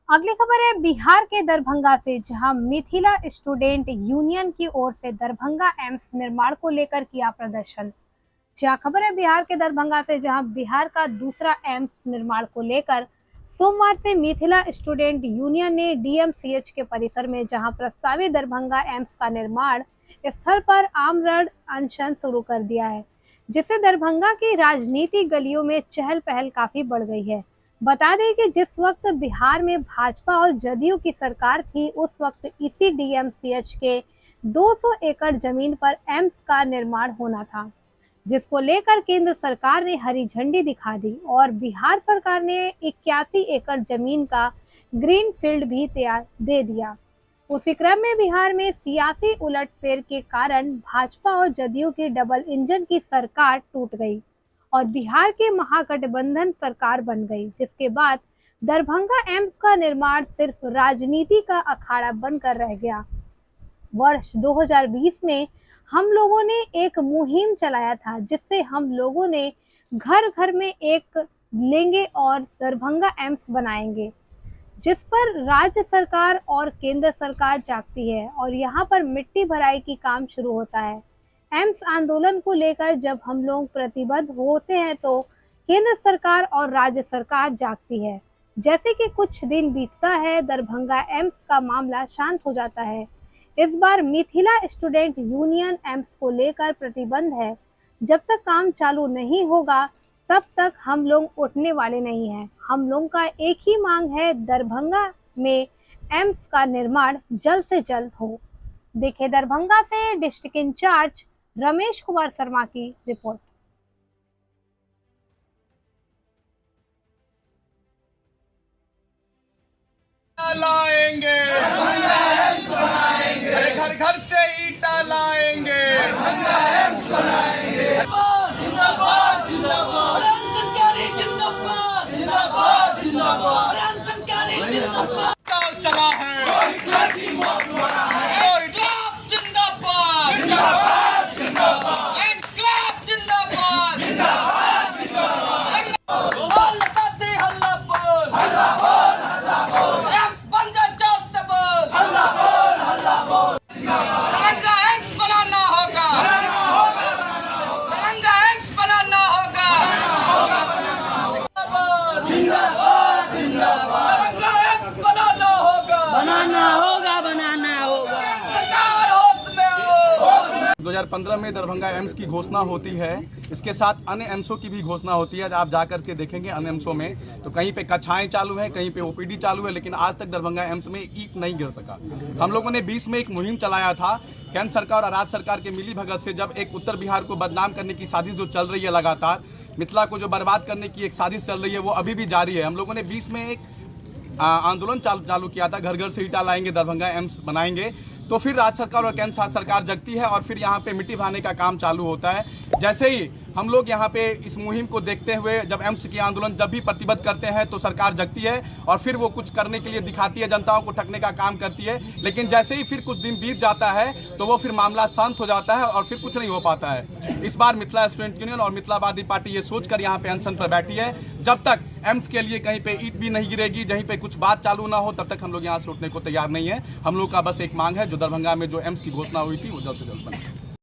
अगली खबर है बिहार के दरभंगा से, जहां मिथिला स्टूडेंट यूनियन की ओर से दरभंगा एम्स निर्माण को लेकर किया प्रदर्शन। क्या खबर है बिहार के दरभंगा से, जहां बिहार का दूसरा एम्स निर्माण को लेकर सोमवार से मिथिला स्टूडेंट यूनियन ने डीएमसीएच के परिसर में, जहां प्रस्तावित दरभंगा एम्स का निर्माण स्थल पर आमरण अनशन शुरू कर दिया है, जिससे दरभंगा की राजनीतिक गलियों में चहल पहल काफी बढ़ गई है। बता दें कि जिस वक्त बिहार में भाजपा और जदयू की सरकार थी, उस वक्त इसी डीएमसीएच के 200 एकड़ जमीन पर एम्स का निर्माण होना था, जिसको लेकर केंद्र सरकार ने हरी झंडी दिखा दी और बिहार सरकार ने 81 एकड़ जमीन का ग्रीन फील्ड भी तैयार दे दिया। उसी क्रम में बिहार में सियासी उलटफेर के कारण भाजपा और जदयू की डबल इंजन की सरकार टूट गई और बिहार के महागठबंधन सरकार बन गई, जिसके बाद दरभंगा एम्स का निर्माण सिर्फ राजनीति का अखाड़ा बनकर रह गया। वर्ष 2020 में हम लोगों ने एक मुहिम चलाया था, जिससे हम लोगों ने घर घर में एक लेंगे और दरभंगा एम्स बनाएंगे, जिस पर राज्य सरकार और केंद्र सरकार जागती है और यहाँ पर मिट्टी भराई की काम शुरू होता है। एम्स आंदोलन को लेकर जब हम लोग प्रतिबद्ध होते हैं तो केंद्र सरकार और राज्य सरकार जागती है। जैसे कि कुछ दिन बीतता है, दरभंगा एम्स का मामला शांत हो जाता है। इस बार मिथिला स्टूडेंट यूनियन एम्स को लेकर प्रतिबंध है। जब तक काम चालू नहीं होगा तब तक हम लोग उठने वाले नहीं हैं। हम लोग का एक ही मांग है, दरभंगा में एम्स का निर्माण जल्द से जल्द हो। देखिए दरभंगा से डिस्ट्रिक्ट इंचार्ज रमेश कुमार शर्मा की रिपोर्ट। लाएंगे, घर घर से ईटा लाएंगे, जिंदाबाद जिंदाबाद सरकारी जिंदाबाद जिंदाबाद जिंदाबाद सरकारी जिंदाबाद चला है इनकलाब जिंदाबाद जिंदाबाद जिंदाबाद इनकलाब जिंदाबाद जिंदाबाद जिंदाबाद हल्ला बोल हल्ला बोल एम्स बन जा चौक से बोल हल्ला बोल दरभंगा एम्स बनाना होगा दरभंगा एम्स बनाना होगा जिंदाबाद जिंदाबाद दरभंगा एम्स बनाना होगा सरकार होश में हो। 2015 में दरभंगा एम्स की घोषणा होती है। इसके साथ अन्य एम्सों की भी घोषणा होती है। आप जाकर के देखेंगे अन्य एम्सों में तो कहीं पे कक्षाएं चालू है, कहीं पे ओपीडी चालू है, लेकिन आज तक दरभंगा एम्स में ईंट नहीं गिर सका। हम लोगों ने 20 में एक मुहिम चलाया था केंद्र सरकार और राज्य सरकार के मिली भगत से, जब एक उत्तर बिहार को बदनाम करने की साजिश जो चल रही है, लगातार मिथिला को जो बर्बाद करने की एक साजिश चल रही है, वो अभी भी जारी है। हम लोगों ने 20 में एक आंदोलन चालू किया था, घर घर से ईटा लाएंगे, दरभंगा एम्स बनाएंगे। तो फिर राज्य सरकार और केंद्र सरकार जगती है और फिर यहाँ पे मिट्टी भराने का काम चालू होता है। जैसे ही हम लोग यहाँ पे इस मुहिम को देखते हुए जब एम्स की आंदोलन जब भी प्रतिबद्ध करते हैं तो सरकार जगती है और फिर वो कुछ करने के लिए दिखाती है, जनताओं को ठगने का काम करती है। लेकिन जैसे ही फिर कुछ दिन बीत जाता है तो वो फिर मामला शांत हो जाता है और फिर कुछ नहीं हो पाता है। इस बार मिथिला स्टूडेंट यूनियन और मिथिलावादी पार्टी ये सोचकर यहाँ पे अनशन पर बैठी है, जब तक एम्स के लिए कहीं पे ईंट भी नहीं गिरेगी, जहीं पे कुछ बात चालू ना हो, तब तक हम लोग यहाँ से उठने को तैयार नहीं है। हम लोग का बस एक मांग है, जो दरभंगा में जो एम्स की घोषणा हुई थी वो जल्द से जल्द बने।